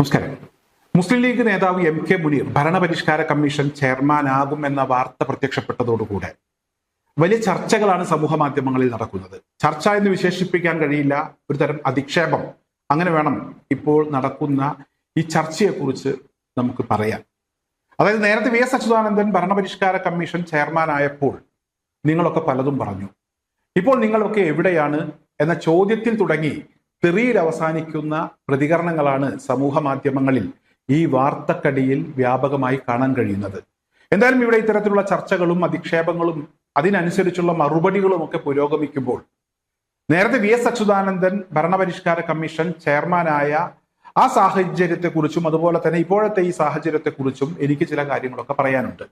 നമസ്കാരം. മുസ്ലിം ലീഗ് നേതാവ് MK Muneer ഭരണപരിഷ്കാര commission ചെയർമാനാകുമെന്ന വാർത്ത പ്രത്യക്ഷപ്പെട്ടതോടുകൂടെ വലിയ ചർച്ചകളാണ് സമൂഹ മാധ്യമങ്ങളിൽ നടക്കുന്നത്. ചർച്ച എന്ന് വിശേഷിപ്പിക്കാൻ കഴിയില്ല, ഒരു തരം അധിക്ഷേപം അങ്ങനെ വേണം ഇപ്പോൾ നടക്കുന്ന ഈ ചർച്ചയെക്കുറിച്ച് നമുക്ക് പറയാം. അതായത് നേരത്തെ VS അച്യുതാനന്ദൻ ഭരണപരിഷ്കാര കമ്മീഷൻ ചെയർമാനായപ്പോൾ നിങ്ങളൊക്കെ പലതും പറഞ്ഞു. ഇപ്പോൾ നിങ്ങളൊക്കെ എവിടെയാണ് എന്ന ചോദ്യത്തിൽ തുടങ്ങി തെറിയിൽ അവസാനിക്കുന്ന പ്രതികരണങ്ങളാണ് സമൂഹ മാധ്യമങ്ങളിൽ ഈ വാർത്തക്കടിയിൽ വ്യാപകമായി കാണാൻ കഴിയുന്നത്. എന്തായാലും ഇവിടെ ഇത്തരത്തിലുള്ള ചർച്ചകളും അധിക്ഷേപങ്ങളും അതിനനുസരിച്ചുള്ള മറുപടികളും ഒക്കെ പുരോഗമിക്കുമ്പോൾ നേരത്തെ VS അച്യുതാനന്ദൻ ഭരണപരിഷ്കാര കമ്മീഷൻ ചെയർമാനായ ആ സാഹചര്യത്തെക്കുറിച്ചും അതുപോലെ തന്നെ ഇപ്പോഴത്തെ ഈ സാഹചര്യത്തെക്കുറിച്ചും എനിക്ക് ചില കാര്യങ്ങളൊക്കെ പറയാനുണ്ട്.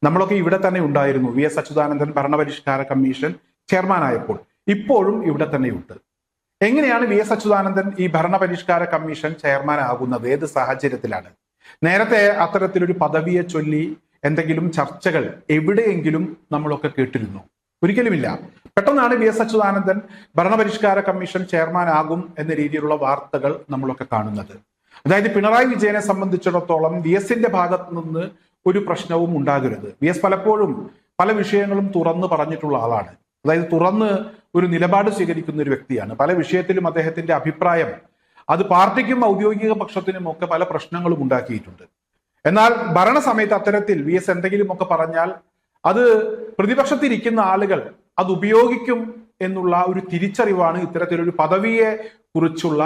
നമ്മളൊക്കെ ഇവിടെ തന്നെ ഉണ്ടായിരുന്നു. VS അച്യുതാനന്ദൻ ഭരണപരിഷ്കാര കമ്മീഷൻ ചെയർമാനായപ്പോൾ ഇപ്പോഴും ഇവിടെ തന്നെയുണ്ട്. എങ്ങനെയാണ് VS അച്യുതാനന്ദൻ ഈ ഭരണപരിഷ്കാര കമ്മീഷൻ ചെയർമാൻ ആകുന്നത്? ഏത് സാഹചര്യത്തിലാണ്? നേരത്തെ അത്തരത്തിലൊരു പദവിയെ ചൊല്ലി എന്തെങ്കിലും ചർച്ചകൾ എവിടെയെങ്കിലും നമ്മളൊക്കെ കേട്ടിരുന്നു? ഒരിക്കലുമില്ല. പെട്ടെന്നാണ് VS അച്യുതാനന്ദൻ ഭരണപരിഷ്കാര കമ്മീഷൻ ചെയർമാൻ ആകും എന്ന രീതിയിലുള്ള വാർത്തകൾ നമ്മളൊക്കെ കാണുന്നത്. അതായത് പിണറായി വിജയനെ സംബന്ധിച്ചിടത്തോളം VSന്റെ ഭാഗത്ത് നിന്ന് ഒരു പ്രശ്നവും ഉണ്ടാകരുത്. VS പലപ്പോഴും പല വിഷയങ്ങളും തുറന്നു പറഞ്ഞിട്ടുള്ള ആളാണ്. അതായത് തുറന്ന് ഒരു നിലപാട് സ്വീകരിക്കുന്ന ഒരു വ്യക്തിയാണ്. പല വിഷയത്തിലും അദ്ദേഹത്തിന്റെ അഭിപ്രായം അത് പാർട്ടിക്കും ഔദ്യോഗിക പക്ഷത്തിനും ഒക്കെ പല പ്രശ്നങ്ങളും ഉണ്ടാക്കിയിട്ടുണ്ട്. എന്നാൽ ഭരണസമയത്ത് അത്തരത്തിൽ VS എന്തെങ്കിലുമൊക്കെ പറഞ്ഞാൽ അത് പ്രതിപക്ഷത്തിരിക്കുന്ന ആളുകൾ അത് ഉപയോഗിക്കും എന്നുള്ള ഒരു തിരിച്ചറിവാണ് ഇത്തരത്തിലൊരു പദവിയെ കുറിച്ചുള്ള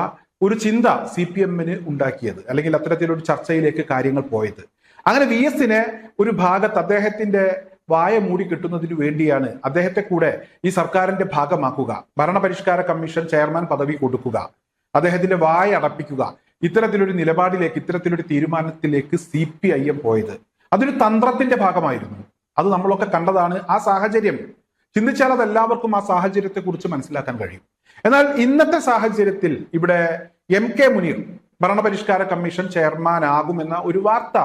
ഒരു ചിന്ത CPM-ന് ഉണ്ടാക്കിയത്, അല്ലെങ്കിൽ അത്തരത്തിലൊരു ചർച്ചയിലേക്ക് കാര്യങ്ങൾ പോയത്. അങ്ങനെ VSനെ ഒരു ഭാഗത്ത് അദ്ദേഹത്തിന്റെ വായ മൂടി കിട്ടുന്നതിന് വേണ്ടിയാണ് അദ്ദേഹത്തെ കൂടെ ഈ സർക്കാരിന്റെ ഭാഗമാക്കുക, ഭരണപരിഷ്കാര കമ്മീഷൻ ചെയർമാൻ പദവി കൊടുക്കുക, അദ്ദേഹത്തിന്റെ വായ അടപ്പിക്കുക, ഇത്തരത്തിലൊരു നിലപാടിലേക്ക്, ഇത്തരത്തിലൊരു തീരുമാനത്തിലേക്ക് CPIM പോയത്. അതൊരു തന്ത്രത്തിന്റെ ഭാഗമായിരുന്നു. അത് നമ്മളൊക്കെ കണ്ടതാണ്. ആ സാഹചര്യം ചിന്തിച്ചാൽ അത് എല്ലാവർക്കും ആ സാഹചര്യത്തെ കുറിച്ച് മനസ്സിലാക്കാൻ കഴിയും. എന്നാൽ ഇന്നത്തെ സാഹചര്യത്തിൽ ഇവിടെ MK മുനീർ ഭരണപരിഷ്കാര കമ്മീഷൻ ചെയർമാനാകുമെന്ന ഒരു വാർത്ത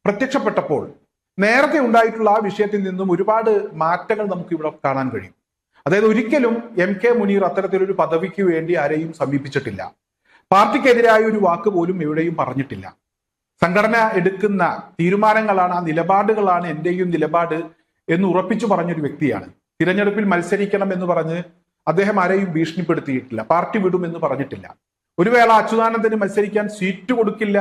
പ്രത്യക്ഷപ്പെട്ടപ്പോൾ നേരത്തെ ഉണ്ടായിട്ടുള്ള ആ വിഷയത്തിൽ നിന്നും ഒരുപാട് മാറ്റങ്ങൾ നമുക്ക് ഇവിടെ കാണാൻ കഴിയും. അതായത് ഒരിക്കലും MK മുനീർ അത്തരത്തിലൊരു പദവിക്ക് വേണ്ടി ആരെയും സമീപിച്ചിട്ടില്ല. പാർട്ടിക്കെതിരായ ഒരു വാക്ക് പോലും എവിടെയും പറഞ്ഞിട്ടില്ല. സംഘടന എടുക്കുന്ന തീരുമാനങ്ങളാണ്, ആ നിലപാടുകളാണ് എന്റെയും നിലപാട് എന്ന് ഉറപ്പിച്ചു പറഞ്ഞൊരു വ്യക്തിയാണ്. തിരഞ്ഞെടുപ്പിൽ മത്സരിക്കണം എന്ന് പറഞ്ഞ് അദ്ദേഹം ആരെയും ഭീഷണിപ്പെടുത്തിയിട്ടില്ല. പാർട്ടി വിടും എന്ന് പറഞ്ഞിട്ടില്ല. ഒരു വേള അച്യുതാനന്ദന് മത്സരിക്കാൻ സീറ്റ് കൊടുക്കില്ല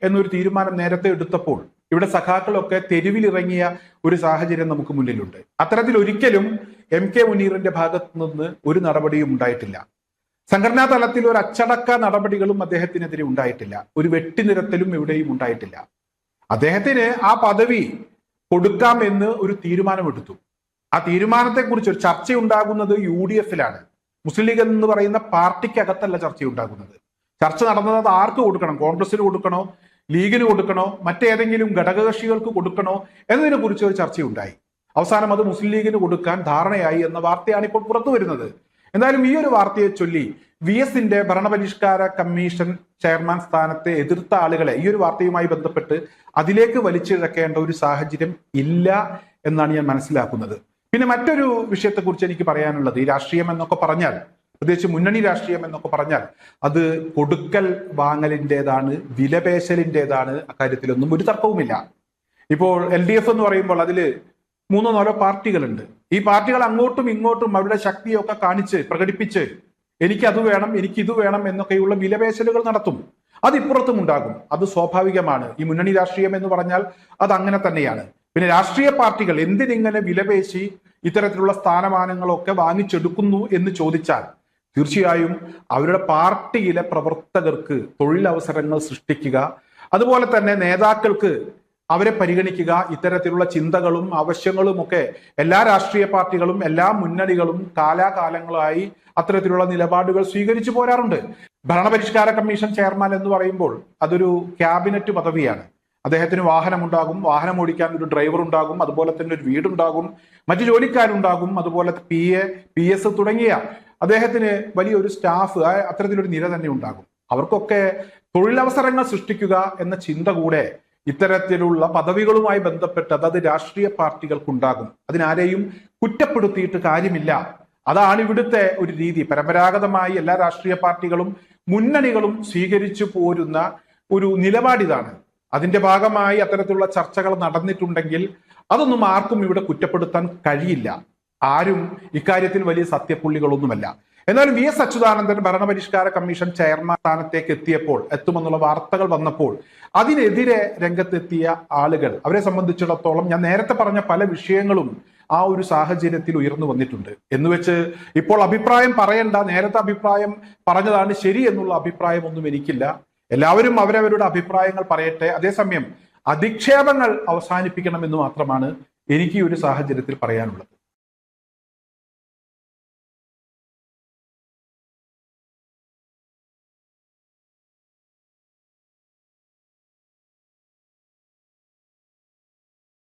എന്നൊരു തീരുമാനം നേരത്തെ എടുത്തപ്പോൾ ഇവിടെ സഖാക്കളൊക്കെ തെരുവിലിറങ്ങിയ ഒരു സാഹചര്യം നമുക്ക് മുന്നിലുണ്ട്. അത്തരത്തിൽ ഒരിക്കലും MK മുനീറിന്റെ ഭാഗത്ത് നിന്ന് ഒരു നടപടിയും ഉണ്ടായിട്ടില്ല. സംഘടനാ തലത്തിൽ ഒരു അച്ചടക്ക നടപടികളും അദ്ദേഹത്തിനെതിരെ ഉണ്ടായിട്ടില്ല. ഒരു വെട്ടിനിരത്തലും എവിടെയും ഉണ്ടായിട്ടില്ല. അദ്ദേഹത്തിന് ആ പദവി കൊടുക്കാം എന്ന് ഒരു തീരുമാനമെടുത്തു. ആ തീരുമാനത്തെക്കുറിച്ച് ഒരു ചർച്ച ഉണ്ടാകുന്നത് UDF-ലാണ്. മുസ്ലിം ലീഗ് എന്ന് പറയുന്ന പാർട്ടിക്കകത്തല്ല ചർച്ച ഉണ്ടാകുന്നത്. ചർച്ച നടന്നത് അത് ആർക്ക് കൊടുക്കണം, കോൺഗ്രസിന് കൊടുക്കണോ, ലീഗിന് കൊടുക്കണോ, മറ്റേതെങ്കിലും ഘടകകക്ഷികൾക്ക് കൊടുക്കണോ എന്നതിനെ കുറിച്ച് ഒരു ചർച്ചയുണ്ടായി. അവസാനം അത് മുസ്ലിം ലീഗിന് കൊടുക്കാൻ ധാരണയായി എന്ന വാർത്തയാണ് ഇപ്പോൾ പുറത്തു വരുന്നത്. എന്തായാലും ഈ ഒരു വാർത്തയെ ചൊല്ലി VSന്റെ ഭരണപരിഷ്കാര കമ്മീഷൻ ചെയർമാൻ സ്ഥാനത്തെ എതിർത്ത ആളുകളെ ഈ ഒരു വാർത്തയുമായി ബന്ധപ്പെട്ട് അതിലേക്ക് വലിച്ചിഴക്കേണ്ട ഒരു സാഹചര്യം ഇല്ല എന്നാണ് ഞാൻ മനസ്സിലാക്കുന്നത്. പിന്നെ മറ്റൊരു വിഷയത്തെക്കുറിച്ച് എനിക്ക് പറയാനുള്ളത്, ഈ രാഷ്ട്രീയം എന്നൊക്കെ പറഞ്ഞാൽ, പ്രത്യേകിച്ച് മുന്നണി രാഷ്ട്രീയം എന്നൊക്കെ പറഞ്ഞാൽ അത് കൊടുക്കൽ വാങ്ങലിൻ്റെതാണ്, വിലപേശലിൻ്റെതാണ്. അക്കാര്യത്തിലൊന്നും ഒരു തർക്കവുമില്ല. ഇപ്പോൾ LDF എന്ന് പറയുമ്പോൾ അതിൽ 3-4 പാർട്ടികളുണ്ട്. ഈ പാർട്ടികൾ അങ്ങോട്ടും ഇങ്ങോട്ടും അവരുടെ ശക്തിയൊക്കെ കാണിച്ച് പ്രകടിപ്പിച്ച് എനിക്കത് വേണം, എനിക്കിത് വേണം എന്നൊക്കെയുള്ള വിലപേശലുകൾ നടത്തും. അത് ഇപ്പുറത്തും ഉണ്ടാകും. അത് സ്വാഭാവികമാണ്. ഈ മുന്നണി രാഷ്ട്രീയം എന്ന് പറഞ്ഞാൽ അത് അങ്ങനെ തന്നെയാണ്. പിന്നെ രാഷ്ട്രീയ പാർട്ടികൾ എന്തിനിങ്ങനെ വിലപേശി ഇത്തരത്തിലുള്ള സ്ഥാനമാനങ്ങളൊക്കെ വാങ്ങിച്ചെടുക്കുന്നു എന്ന് ചോദിച്ചാൽ തീർച്ചയായും അവരുടെ പാർട്ടിയിലെ പ്രവർത്തകർക്ക് തൊഴിലവസരങ്ങൾ സൃഷ്ടിക്കുക, അതുപോലെ തന്നെ നേതാക്കൾക്ക് അവരെ പരിഗണിക്കുക, ഇത്തരത്തിലുള്ള ചിന്തകളും ആവശ്യങ്ങളും ഒക്കെ എല്ലാ രാഷ്ട്രീയ പാർട്ടികളും എല്ലാ മുന്നണികളും കാലാകാലങ്ങളായി അത്തരത്തിലുള്ള നിലപാടുകൾ സ്വീകരിച്ചു പോരാറുണ്ട്. ഭരണപരിഷ്കാര കമ്മീഷൻ ചെയർമാൻ എന്ന് പറയുമ്പോൾ അതൊരു ക്യാബിനറ്റ് പദവിയാണ്. അദ്ദേഹത്തിന് വാഹനമുണ്ടാകും, വാഹനം ഓടിക്കാൻ ഒരു ഡ്രൈവർ ഉണ്ടാകും, അതുപോലെ തന്നെ ഒരു വീടുണ്ടാകും, മറ്റു ജോലിക്കാരുണ്ടാകും, അതുപോലെ PA PS തുടങ്ങിയ അദ്ദേഹത്തിന് വലിയൊരു സ്റ്റാഫ്, അത്തരത്തിലൊരു നിര തന്നെ ഉണ്ടാകും. അവർക്കൊക്കെ തൊഴിലവസരങ്ങൾ സൃഷ്ടിക്കുക എന്ന ചിന്ത കൂടെ ഇത്തരത്തിലുള്ള പദവികളുമായി ബന്ധപ്പെട്ട് അതത് രാഷ്ട്രീയ പാർട്ടികൾക്കുണ്ടാകും. അതിനാരെയും കുറ്റപ്പെടുത്തിയിട്ട് കാര്യമില്ല. അതാണ് ഇവിടുത്തെ ഒരു രീതി. പരമ്പരാഗതമായി എല്ലാ രാഷ്ട്രീയ പാർട്ടികളും മുന്നണികളും സ്വീകരിച്ചു പോരുന്ന ഒരു നിലപാടിതാണ്. അതിന്റെ ഭാഗമായി അത്തരത്തിലുള്ള ചർച്ചകൾ നടന്നിട്ടുണ്ടെങ്കിൽ അതൊന്നും ആർക്കും ഇവിടെ കുറ്റപ്പെടുത്താൻ കഴിയില്ല. ആരും ഇക്കാര്യത്തിൽ വലിയ സത്യപ്പുള്ളികളൊന്നുമല്ല. എന്നാലും വി എസ് അച്യുതാനന്ദൻ ഭരണപരിഷ്കാര കമ്മീഷൻ ചെയർമാൻ സ്ഥാനത്തേക്ക് എത്തുമെന്നുള്ള വാർത്തകൾ വന്നപ്പോൾ അതിനെതിരെ രംഗത്തെത്തിയ ആളുകൾ, അവരെ സംബന്ധിച്ചിടത്തോളം ഞാൻ നേരത്തെ പറഞ്ഞ പല വിഷയങ്ങളും ആ ഒരു സാഹചര്യത്തിൽ ഉയർന്നു വന്നിട്ടുണ്ട്. എന്നുവെച്ച് ഇപ്പോൾ അഭിപ്രായം പറയണ്ട, നേരത്തെ അഭിപ്രായം പറഞ്ഞതാണ് ശരി എന്നുള്ള അഭിപ്രായം ഒന്നും എനിക്കില്ല. എല്ലാവരും അവരവരുടെ അഭിപ്രായങ്ങൾ പറയട്ടെ. അതേസമയം അധിക്ഷേപങ്ങൾ അവസാനിപ്പിക്കണമെന്ന് മാത്രമാണ് എനിക്ക് ഈ ഒരു സാഹചര്യത്തിൽ പറയാനുള്ളത്.